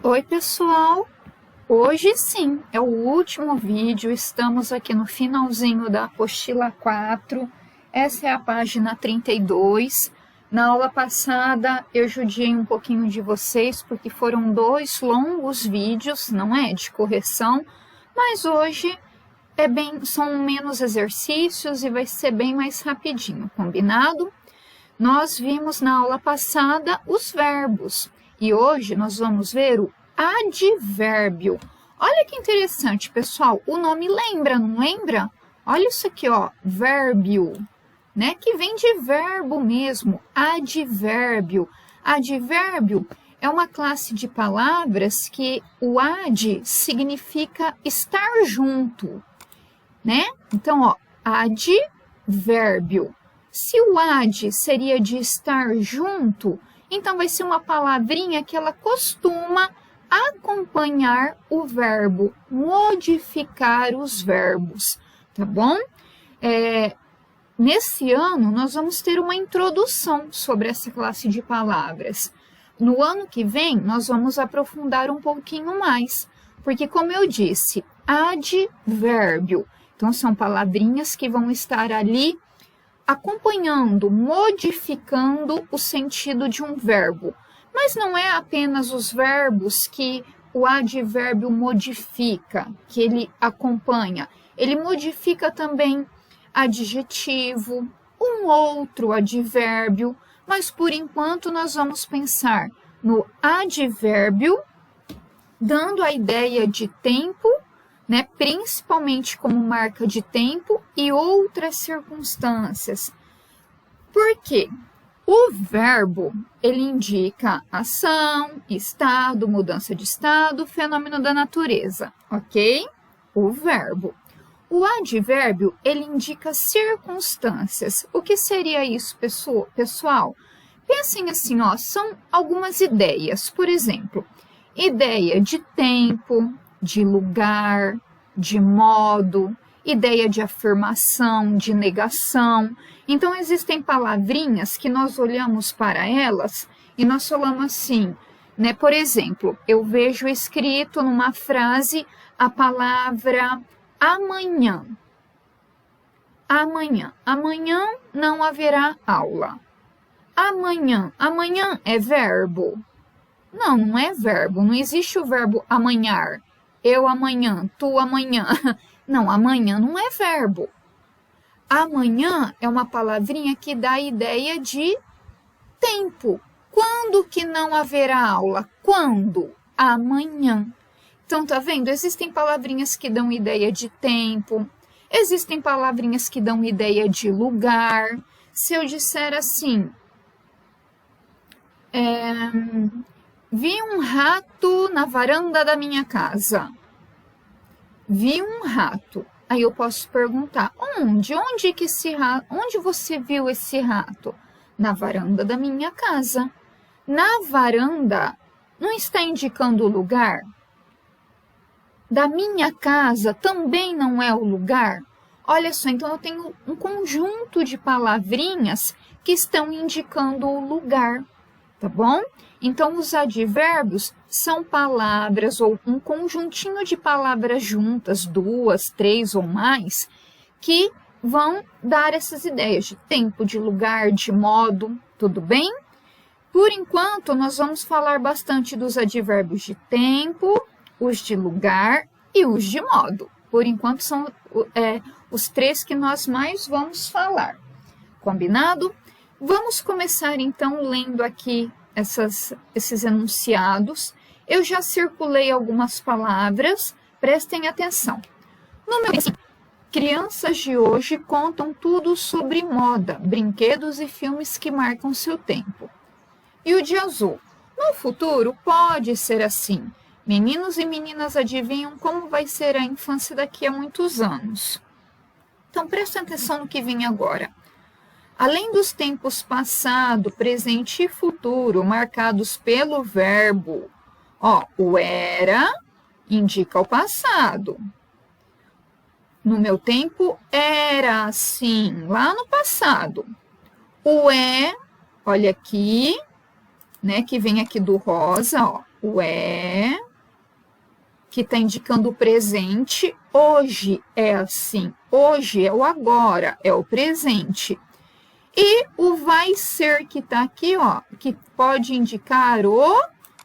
Oi, pessoal! Hoje sim, é o último vídeo, estamos aqui no finalzinho da apostila 4, essa é a página 32. Na aula passada eu judiei um pouquinho de vocês, porque foram 2 longos vídeos, não é? De correção, mas hoje são menos exercícios e vai ser bem mais rapidinho, combinado? Nós vimos na aula passada os verbos e hoje nós vamos ver o advérbio. Olha que interessante, pessoal, o nome lembra, não lembra? Olha isso aqui, ó, vérbio, né? Que vem de verbo mesmo, advérbio. Advérbio é uma classe de palavras que o ad significa estar junto, né? Então, ó, advérbio. Se o ad seria de estar junto, então vai ser uma palavrinha que ela costuma acompanhar o verbo, modificar os verbos, tá bom? Nesse ano, nós vamos ter uma introdução sobre essa classe de palavras. No ano que vem, nós vamos aprofundar um pouquinho mais, porque, como eu disse, advérbio. Então, são palavrinhas que vão estar ali acompanhando, modificando o sentido de um verbo. Mas não é apenas os verbos que o advérbio modifica, que ele acompanha. Ele modifica também adjetivo, um outro advérbio, mas por enquanto nós vamos pensar no advérbio, dando a ideia de tempo, né, principalmente como marca de tempo e outras circunstâncias. Por quê? O verbo, ele indica ação, estado, mudança de estado, fenômeno da natureza, ok? O verbo. O advérbio, ele indica circunstâncias. O que seria isso, pessoal? Pensem assim, ó, são algumas ideias. Por exemplo, ideia de tempo, de lugar, de modo, ideia de afirmação, de negação. Então, existem palavrinhas que nós olhamos para elas e nós falamos assim, né? Por exemplo, eu vejo escrito numa frase a palavra amanhã. Amanhã. Amanhã não haverá aula. Amanhã. Amanhã é verbo? Não, não é verbo. Não existe o verbo amanhar. Eu amanhã, tu amanhã. Não, amanhã não é verbo. Amanhã é uma palavrinha que dá a ideia de tempo. Quando que não haverá aula? Quando? Amanhã. Então, tá vendo? Existem palavrinhas que dão ideia de tempo. Existem palavrinhas que dão ideia de lugar. Se eu disser assim... Vi um rato na varanda da minha casa. Vi um rato. Aí eu posso perguntar, onde? Onde você viu esse rato? Na varanda da minha casa. Na varanda não está indicando o lugar? Da minha casa também não é o lugar? Olha só, então eu tenho um conjunto de palavrinhas que estão indicando o lugar, tá bom? Então, os advérbios são palavras ou um conjuntinho de palavras juntas, 2, 3 ou mais, que vão dar essas ideias de tempo, de lugar, de modo, tudo bem? Por enquanto, nós vamos falar bastante dos advérbios de tempo, os de lugar e os de modo. Por enquanto, são os 3 que nós mais vamos falar. Combinado? Vamos começar, então, lendo aqui esses enunciados. Eu já circulei algumas palavras, prestem atenção. Número 5. Crianças de hoje contam tudo sobre moda, brinquedos e filmes que marcam seu tempo. E o de azul. No futuro, pode ser assim. Meninos e meninas adivinham como vai ser a infância daqui a muitos anos. Então, prestem atenção no que vem agora. Além dos tempos passado, presente e futuro, marcados pelo verbo, ó, o era indica o passado. No meu tempo, era assim, lá no passado. O é, olha aqui, né, que vem aqui do rosa, ó, o é, que está indicando o presente. Hoje é assim, hoje é o agora, é o presente. E o vai ser, que está aqui, ó, que pode indicar o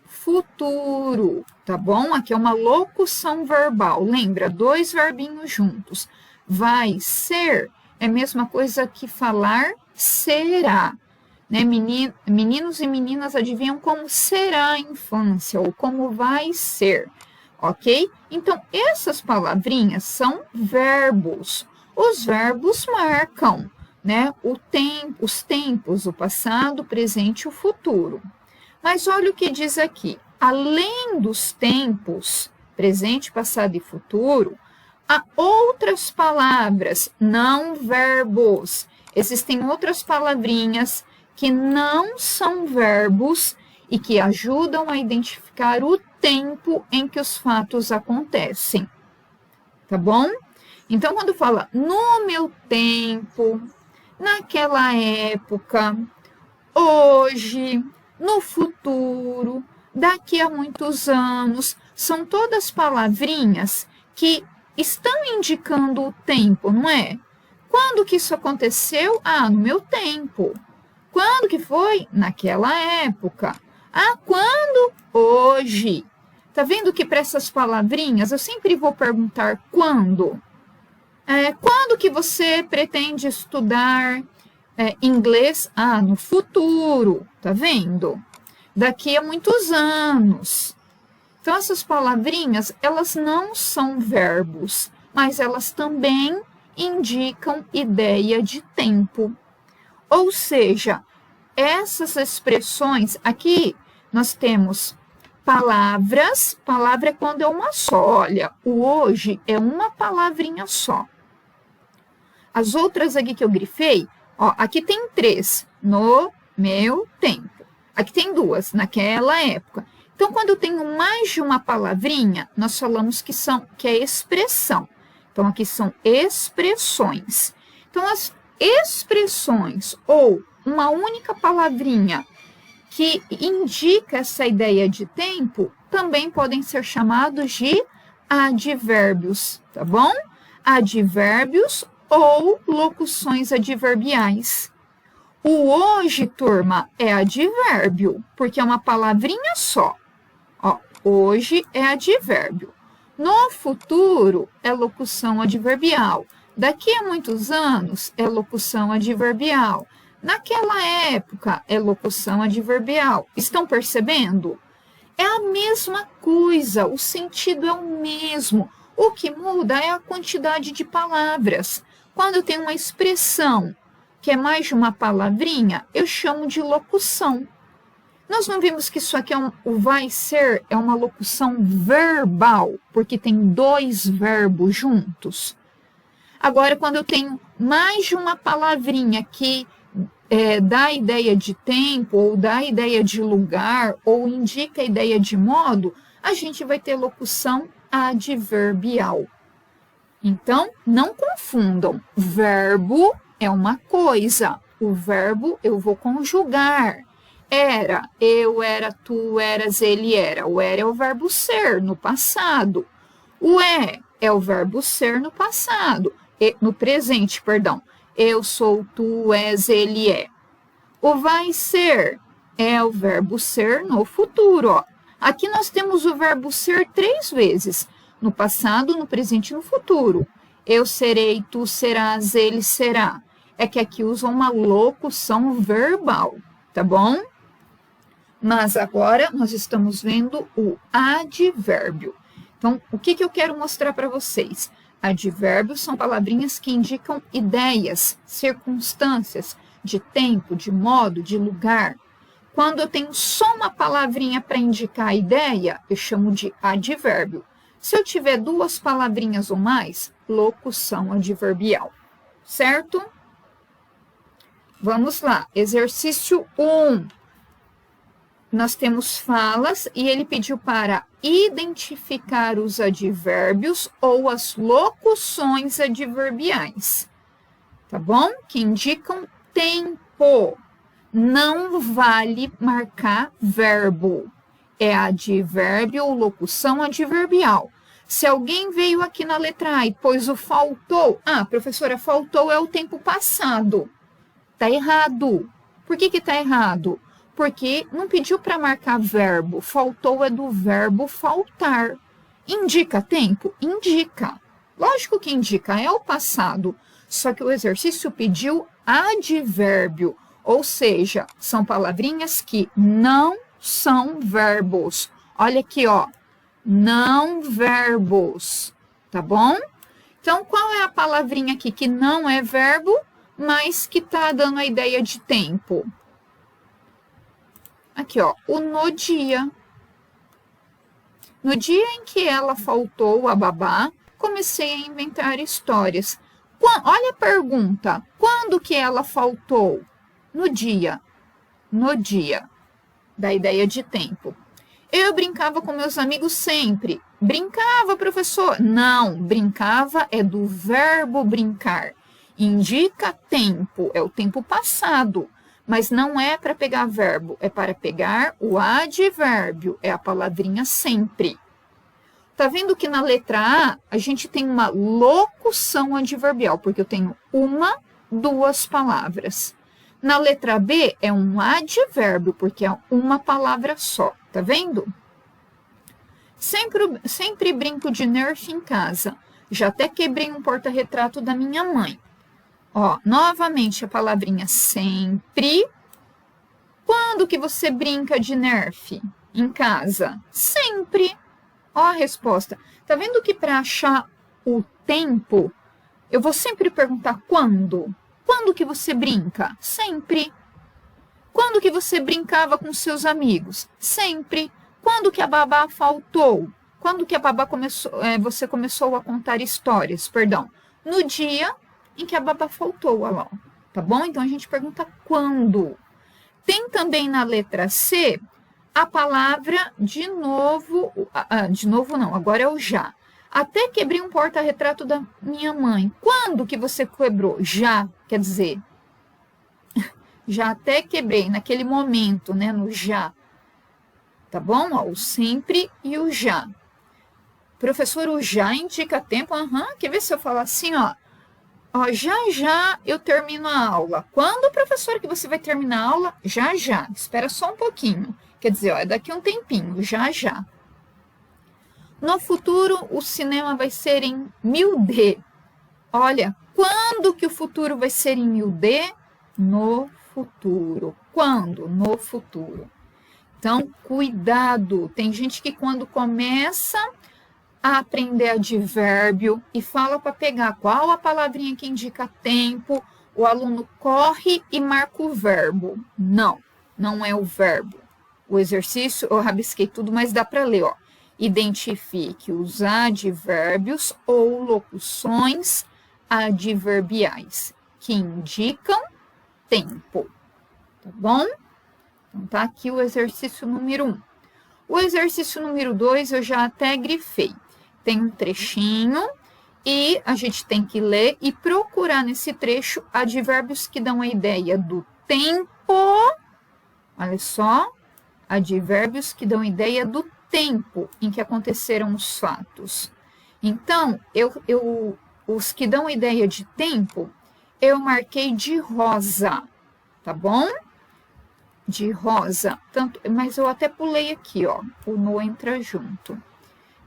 futuro, tá bom? Aqui é uma locução verbal, lembra? Dois verbinhos juntos. Vai ser é a mesma coisa que falar será, né? Meninos e meninas adivinham como será a infância ou como vai ser, ok? Então, essas palavrinhas são verbos. Os verbos marcam, né, os tempos, o passado, o presente e o futuro. Mas olha o que diz aqui. Além dos tempos, presente, passado e futuro, há outras palavras, não verbos. Existem outras palavrinhas que não são verbos e que ajudam a identificar o tempo em que os fatos acontecem. Tá bom? Então, quando fala no meu tempo, naquela época, hoje, no futuro, daqui a muitos anos, são todas palavrinhas que estão indicando o tempo, não é? Quando que isso aconteceu? Ah, no meu tempo. Quando que foi? Naquela época. Ah, quando? Hoje. Tá vendo que para essas palavrinhas eu sempre vou perguntar quando? Quando que você pretende estudar inglês? Ah, no futuro, tá vendo? Daqui a muitos anos. Então, essas palavrinhas, elas não são verbos, mas elas também indicam ideia de tempo. Ou seja, essas expressões, aqui nós temos palavras, palavra é quando é uma só, olha, o hoje é uma palavrinha só. As outras aqui que eu grifei, ó, aqui tem 3, no meu tempo. Aqui tem 2, naquela época. Então, quando eu tenho mais de uma palavrinha, nós falamos que é expressão. Então, aqui são expressões. Então, as expressões ou uma única palavrinha que indica essa ideia de tempo também podem ser chamados de advérbios, tá bom? Advérbios ou locuções adverbiais. O hoje, turma, é advérbio, porque é uma palavrinha só. Ó, hoje é advérbio. No futuro é locução adverbial. Daqui a muitos anos é locução adverbial. Naquela época é locução adverbial. Estão percebendo? É a mesma coisa, o sentido é o mesmo. O que muda é a quantidade de palavras. Quando tem uma expressão que é mais de uma palavrinha, eu chamo de locução. Nós não vimos que isso aqui o vai ser é uma locução verbal, porque tem 2 verbos juntos. Agora, quando eu tenho mais de uma palavrinha que dá a ideia de tempo, ou dá a ideia de lugar, ou indica a ideia de modo, a gente vai ter locução adverbial. Então, não confundam. Verbo é uma coisa. O verbo eu vou conjugar. Era, eu era, tu eras, ele era. O era é o verbo ser, no passado. O é o verbo ser no passado. No presente, perdão. Eu sou, tu és, ele é. O vai ser é o verbo ser no futuro. Ó. Aqui nós temos o verbo ser 3 vezes. No passado, no presente e no futuro. Eu serei, tu serás, ele será. É que aqui usa uma locução verbal, tá bom? Mas agora nós estamos vendo o advérbio. Então, o que eu quero mostrar para vocês? Advérbios são palavrinhas que indicam ideias, circunstâncias, de tempo, de modo, de lugar. Quando eu tenho só uma palavrinha para indicar a ideia, eu chamo de advérbio. Se eu tiver 2 palavrinhas ou mais, locução adverbial, certo? Vamos lá, exercício 1. Nós temos falas e ele pediu para identificar os advérbios ou as locuções adverbiais, tá bom? Que indicam tempo. não vale marcar verbo. É advérbio ou locução adverbial. Se alguém veio aqui na letra A e pôs o faltou, professora, faltou é o tempo passado. Tá errado. Por que tá errado? Porque não pediu para marcar verbo. Faltou é do verbo faltar. Indica tempo? Indica. Lógico que indica, é o passado. Só que o exercício pediu advérbio. Ou seja, são palavrinhas que não são verbos. Olha aqui, ó. Não verbos. Tá bom? Então, qual é a palavrinha aqui que não é verbo, mas que tá dando a ideia de tempo? Aqui, ó. O no dia. No dia em que ela faltou a babá, comecei a inventar histórias. Olha a pergunta. Quando que ela faltou? No dia. No dia. Da ideia de tempo. Eu brincava com meus amigos sempre. Brincava, professor? Não, brincava é do verbo brincar. Indica tempo, é o tempo passado. Mas não é para pegar verbo, é para pegar o advérbio, é a palavrinha sempre. Tá vendo que na letra A, a gente tem uma locução adverbial, porque eu tenho uma, duas palavras. Na letra B, é um advérbio, porque é uma palavra só, tá vendo? Sempre brinco de Nerf em casa. Já até quebrei um porta-retrato da minha mãe. Ó, novamente a palavrinha sempre. Quando que você brinca de Nerf em casa? Sempre. Ó a resposta. Tá vendo que para achar o tempo, eu vou sempre perguntar quando? Quando que você brinca? Sempre. Quando que você brincava com seus amigos? Sempre. Quando que a babá faltou? Quando que a babá você começou a contar histórias? Perdão. No dia em que a babá faltou, olha lá. Tá bom? Então a gente pergunta quando. Tem também na letra C a palavra de novo não, agora é o já. Até quebrei um porta-retrato da minha mãe. Quando que você quebrou? Já, quer dizer, já até quebrei, naquele momento, né, no já. Tá bom? Ó, o sempre e o já. Professor, o já indica tempo? Quer ver se eu falar assim, ó? Ó, já eu termino a aula. Quando, professor, que você vai terminar a aula? Já. Espera só um pouquinho. Quer dizer, ó, é daqui a um tempinho. Já. No futuro, o cinema vai ser em 1000D. Olha, quando que o futuro vai ser em 1000D? No futuro. Quando? No futuro. Então, cuidado. Tem gente que quando começa a aprender advérbio e fala para pegar qual a palavrinha que indica tempo, o aluno corre e marca o verbo. Não é o verbo. O exercício, eu rabisquei tudo, mas dá para ler, ó. Identifique os advérbios ou locuções adverbiais que indicam tempo. Tá bom? Então, tá aqui o exercício número 1. O exercício número 2 eu já até grifei. Tem um trechinho e a gente tem que ler e procurar nesse trecho advérbios que dão a ideia do tempo. Olha só, advérbios que dão a ideia do tempo em que aconteceram os fatos. Então, os que dão a ideia de tempo, eu marquei de rosa, tá bom? De rosa, mas eu até pulei aqui, ó, o no entra junto.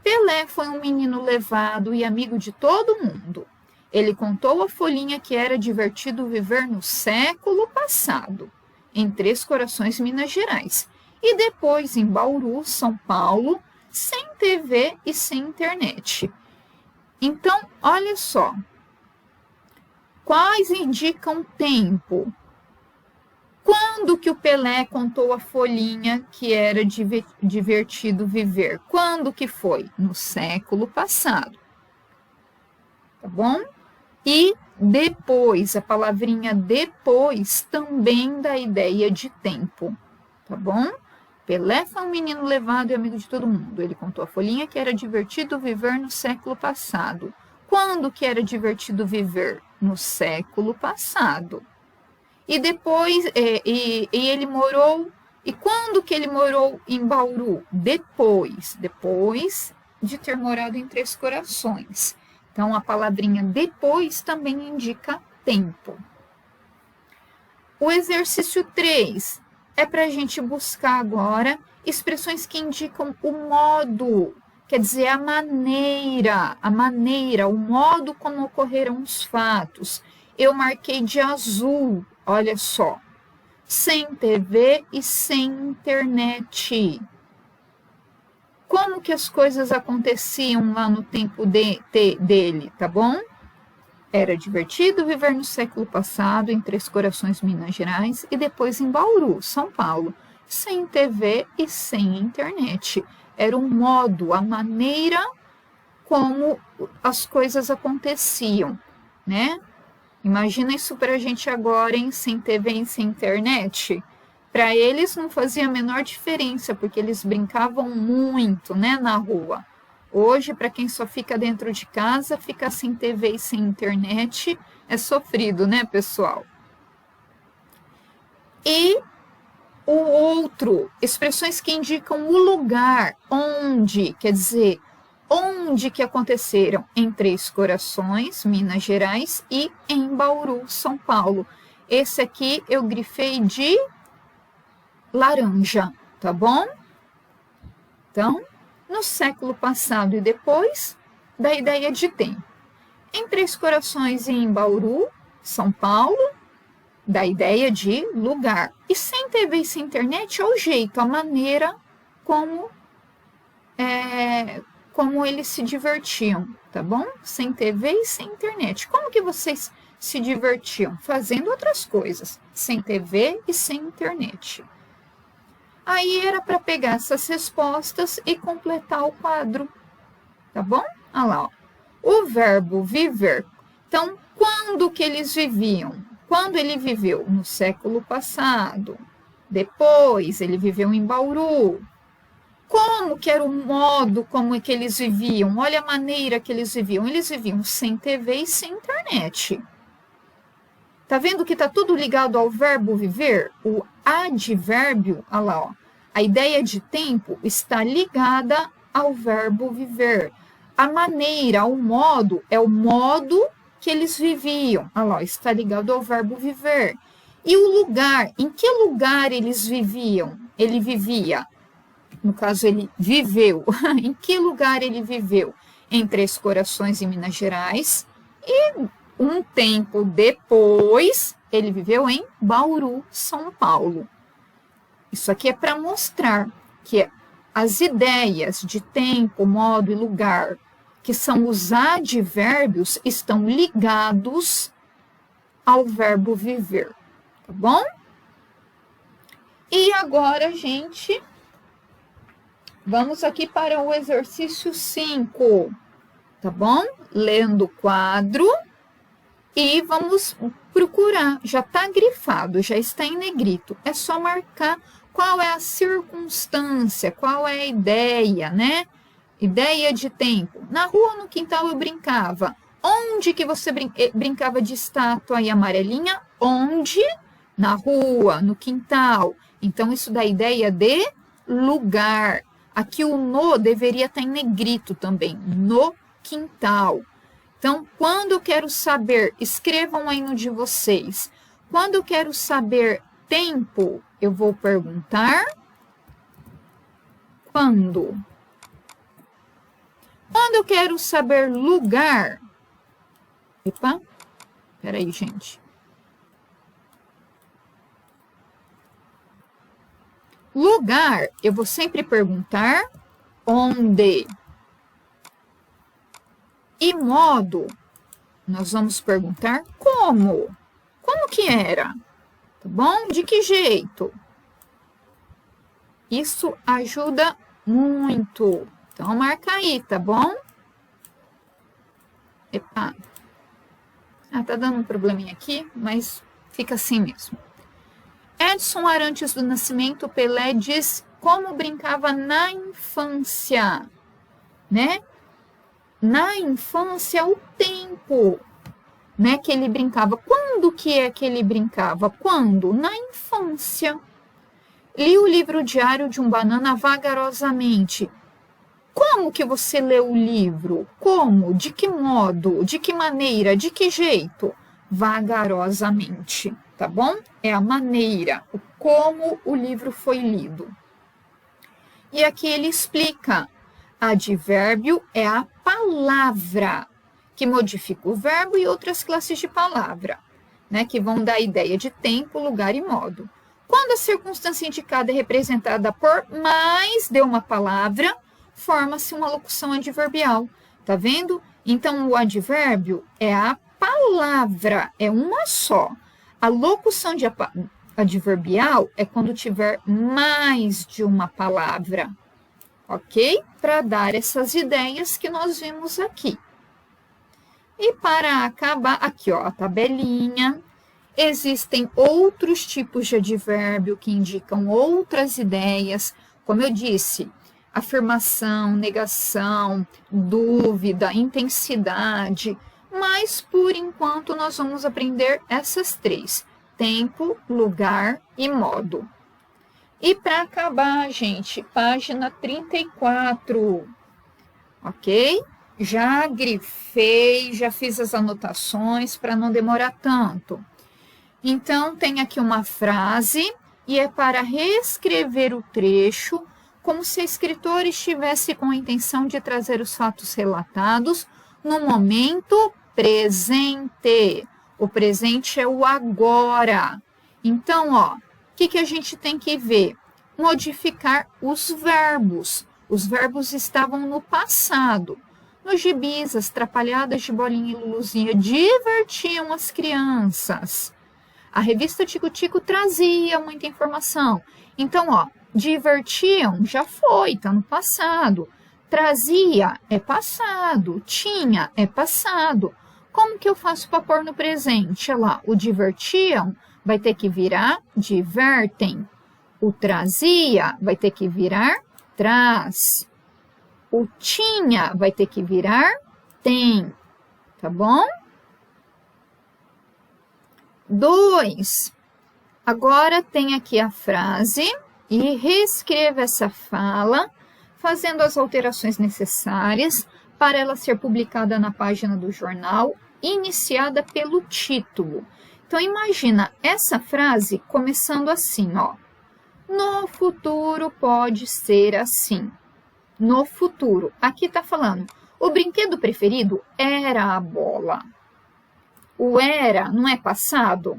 Pelé foi um menino levado e amigo de todo mundo. Ele contou a folhinha que era divertido viver no século passado, em Três Corações, Minas Gerais, e depois em Bauru, São Paulo, sem TV e sem internet. Então, olha só, quais indicam tempo? Quando que o Pelé contou a folhinha que era divertido viver? Quando que foi? No século passado. Tá bom? E depois, a palavrinha depois também dá ideia de tempo. Tá bom? Pelé foi um menino levado e amigo de todo mundo. Ele contou a folhinha que era divertido viver no século passado. Quando que era divertido viver? No século passado. E depois, e ele morou, e quando que ele morou em Bauru? Depois de ter morado em Três Corações. Então, a palavrinha depois também indica tempo. O exercício 3 é para a gente buscar agora expressões que indicam o modo, quer dizer, a maneira, o modo como ocorreram os fatos. Eu marquei de azul, olha só, sem TV e sem internet. Como que as coisas aconteciam lá no tempo dele, tá bom? Era divertido viver no século passado em Três Corações, Minas Gerais, e depois em Bauru, São Paulo, sem TV e sem internet. Era um modo, a maneira como as coisas aconteciam, né? Imagina isso para a gente agora, hein? Sem TV e sem internet. Para eles não fazia a menor diferença, porque eles brincavam muito, né, na rua. Hoje, para quem só fica dentro de casa, ficar sem TV e sem internet é sofrido, né, pessoal? E o outro, expressões que indicam o lugar, onde, quer dizer, onde que aconteceram em Três Corações, Minas Gerais, e em Bauru, São Paulo. Esse aqui eu grifei de laranja, tá bom? Então, no século passado e depois, da ideia de tempo. Em Três Corações e em Bauru, São Paulo, da ideia de lugar. E sem TV e sem internet é o jeito, a maneira como eles se divertiam, tá bom? Sem TV e sem internet. Como que vocês se divertiam? Fazendo outras coisas, sem TV e sem internet. Aí era para pegar essas respostas e completar o quadro, tá bom? Olha lá, ó. O verbo viver. Então, quando que eles viviam? Quando ele viveu? No século passado. Depois, ele viveu em Bauru. Como que era o modo como é que eles viviam? Olha a maneira que eles viviam. Eles viviam sem TV e sem internet. Tá vendo que tá tudo ligado ao verbo viver? O advérbio, olha lá, ó. A ideia de tempo está ligada ao verbo viver. A maneira, o modo, é o modo que eles viviam. Olha lá, está ligado ao verbo viver. E o lugar, em que lugar eles viviam? Ele vivia, no caso ele viveu. Em que lugar ele viveu? Em Três Corações, em Minas Gerais. E um tempo depois, ele viveu em Bauru, São Paulo. Isso aqui é para mostrar que as ideias de tempo, modo e lugar, que são os advérbios, estão ligados ao verbo viver, tá bom? E agora, gente, vamos aqui para o exercício 5, tá bom? Lendo o quadro. E vamos procurar, já está grifado, já está em negrito. É só marcar qual é a circunstância, qual é a ideia, né? Ideia de tempo. Na rua ou no quintal eu brincava. Onde que você brincava de estátua e amarelinha? Onde? Na rua, no quintal. Então, isso dá ideia de lugar. Aqui o no deveria estar em negrito também, no quintal. Então, quando eu quero saber, escrevam aí no de vocês. Quando eu quero saber tempo, eu vou perguntar quando. Quando eu quero saber lugar, epa, peraí, gente. Lugar, eu vou sempre perguntar onde. E modo, nós vamos perguntar como. Como que era? Tá bom? De que jeito? Isso ajuda muito. Então, marca aí, tá bom? Epa. Tá dando um probleminha aqui, mas fica assim mesmo. Edson Arantes do Nascimento Pelé diz como brincava na infância, né? Na infância, o tempo. né, que ele brincava. Quando que é que ele brincava? Quando? Na infância. Li o livro diário de um banana vagarosamente. Como que você leu o livro? Como? De que modo? De que maneira? De que jeito? Vagarosamente, tá bom? É a maneira, o como o livro foi lido. E aqui ele explica, advérbio é a palavra que modifica o verbo e outras classes de palavra, né, que vão dar a ideia de tempo, lugar e modo. Quando a circunstância indicada é representada por mais de uma palavra, forma-se uma locução adverbial, tá vendo? Então, o advérbio é a palavra, é uma só. A locução adverbial é quando tiver mais de uma palavra, ok? Para dar essas ideias que nós vimos aqui. E para acabar, aqui ó, a tabelinha. Existem outros tipos de advérbio que indicam outras ideias, como eu disse, afirmação, negação, dúvida, intensidade, mas por enquanto nós vamos aprender essas três: tempo, lugar e modo. E para acabar, gente, página 34, ok? Já grifei, já fiz as anotações para não demorar tanto. Então, tem aqui uma frase e é para reescrever o trecho como se a escritora estivesse com a intenção de trazer os fatos relatados no momento presente. O presente é o agora. Então, ó, o que a gente tem que ver? Modificar os verbos. Os verbos estavam no passado. Nos gibis, as trapalhadas de Bolinha e Luluzinha divertiam as crianças. A revista Tico Tico trazia muita informação. Então, ó, divertiam, já foi, tá no passado. Trazia, é passado. Tinha, é passado. Como que eu faço para pôr no presente? Olha lá, o divertiam vai ter que virar divertem. O trazia vai ter que virar traz. O tinha vai ter que virar tem. Tá bom? 2. Agora tem aqui a frase e reescreva essa fala, fazendo as alterações necessárias para ela ser publicada na página do jornal, iniciada pelo título. Então, imagina essa frase começando assim, ó. No futuro pode ser assim. No futuro. Aqui tá falando, o brinquedo preferido era a bola. O era não é passado?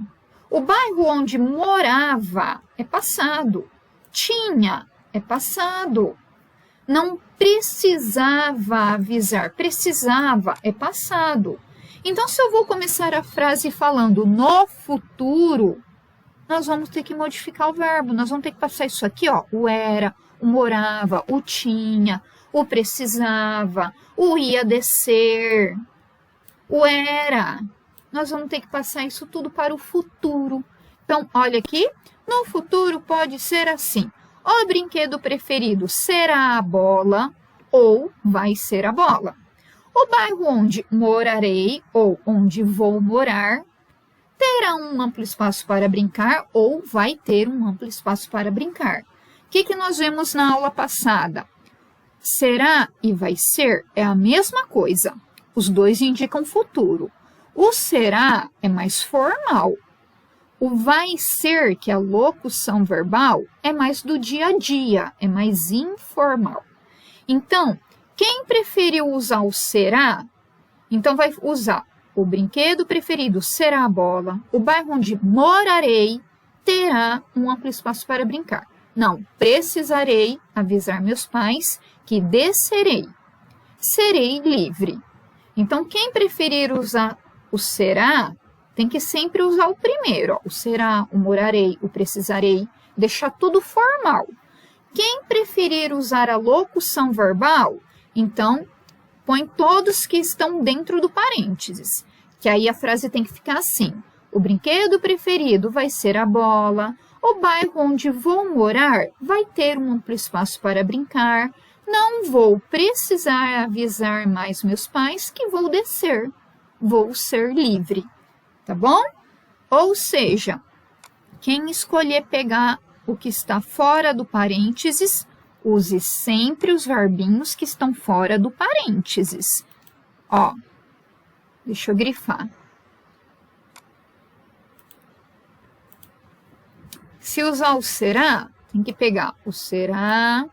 O bairro onde morava é passado. Tinha é passado. Não precisava avisar. Precisava é passado. Então, se eu vou começar a frase falando no futuro, nós vamos ter que modificar o verbo. Nós vamos ter que passar isso aqui, ó. O era, o morava, o tinha, o precisava, o ia descer, o era. Nós vamos ter que passar isso tudo para o futuro. Então, olha aqui. No futuro pode ser assim. O brinquedo preferido será a bola ou vai ser a bola. O bairro onde morarei ou onde vou morar terá um amplo espaço para brincar ou vai ter um amplo espaço para brincar. O que nós vimos na aula passada? Será e vai ser é a mesma coisa. Os dois indicam futuro. O será é mais formal. O vai ser, que é a locução verbal, é mais do dia a dia, é mais informal. Então, quem preferiu usar o será, então vai usar o brinquedo preferido será a bola, o bairro onde morarei terá um amplo espaço para brincar. Não, precisarei avisar meus pais que descerei. Serei livre. Então, quem preferir usar o será, tem que sempre usar o primeiro, ó, o será, o morarei, o precisarei, deixar tudo formal. Quem preferir usar a locução verbal, então, põe todos que estão dentro do parênteses, que aí a frase tem que ficar assim. O brinquedo preferido vai ser a bola, o bairro onde vou morar vai ter um amplo espaço para brincar, não vou precisar avisar mais meus pais que vou descer. vou ser livre, tá bom? Ou seja, quem escolher pegar o que está fora do parênteses, use sempre os verbinhos que estão fora do parênteses. Ó, deixa eu grifar. Se usar o será, tem que pegar o será,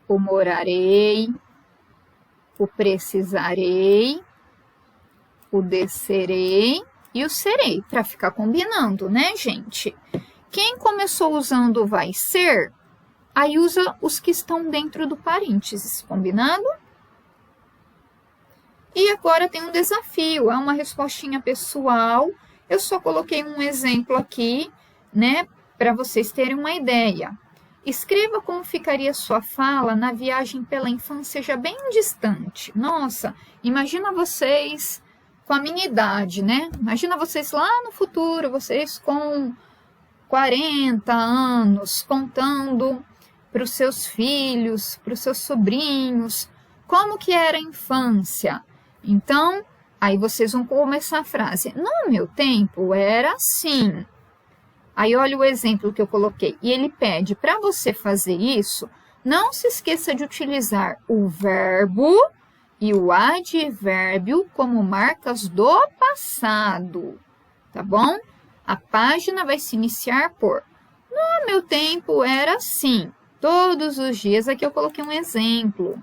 o morarei, o precisarei, o descerei e o serei, para ficar combinando, né, gente? Quem começou usando o vai ser, aí usa os que estão dentro do parênteses, combinado? E agora tem um desafio, é uma respostinha pessoal. Eu só coloquei um exemplo aqui, né, para vocês terem uma ideia. Escreva como ficaria sua fala na viagem pela infância já bem distante. Nossa, imagina vocês com a minha idade, né? Imagina vocês lá no futuro, vocês com 40 anos, contando para os seus filhos, para os seus sobrinhos, como que era a infância. Então, aí vocês vão começar a frase. No meu tempo era assim. Aí olha o exemplo que eu coloquei. E ele pede para você fazer isso, não se esqueça de utilizar o verbo e o advérbio como marcas do passado, tá bom? A página vai se iniciar por no meu tempo era assim. Todos os dias, aqui eu coloquei um exemplo.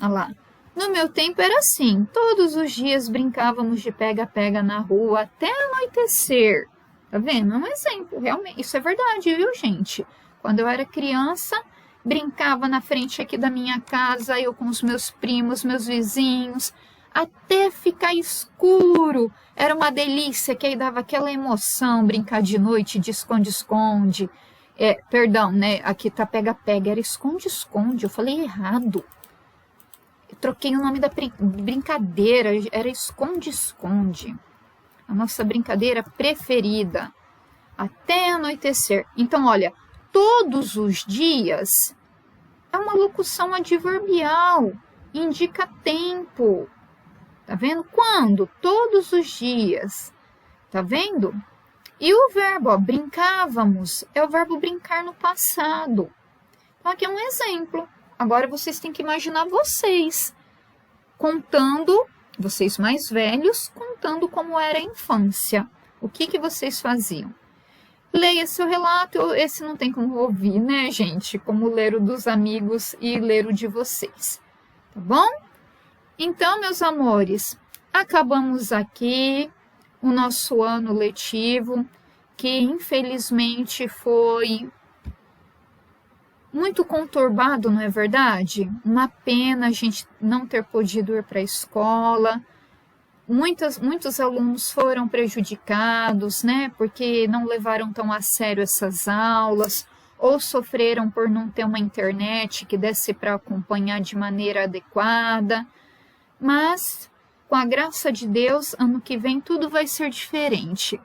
Olha lá. No meu tempo era assim. Todos os dias brincávamos de pega-pega na rua até anoitecer. Tá vendo? É um exemplo, realmente. Isso é verdade, viu, gente? Quando eu era criança, brincava na frente aqui da minha casa, eu com os meus primos, meus vizinhos, até ficar escuro. Era uma delícia, que aí dava aquela emoção, brincar de noite de esconde-esconde. Perdão, né? Aqui tá pega-pega, era esconde-esconde. Eu falei errado. Eu troquei o nome da brincadeira, era esconde-esconde. A nossa brincadeira preferida, até anoitecer. Então, olha, todos os dias é uma locução adverbial, indica tempo. Tá vendo? Quando? Todos os dias. Tá vendo? E o verbo, ó, brincávamos, é o verbo brincar no passado. Então, aqui é um exemplo. Agora, vocês têm que imaginar vocês contando, vocês mais velhos, contando como era a infância. O que vocês faziam? Leia seu relato, esse não tem como ouvir, né, gente? Como ler o dos amigos e ler o de vocês. Tá bom? Então, meus amores, acabamos aqui o nosso ano letivo, que infelizmente foi muito conturbado, não é verdade? Uma pena a gente não ter podido ir para a escola. Muitos alunos foram prejudicados, né? Porque não levaram tão a sério essas aulas, ou sofreram por não ter uma internet que desse para acompanhar de maneira adequada. Mas, com a graça de Deus, ano que vem tudo vai ser diferente.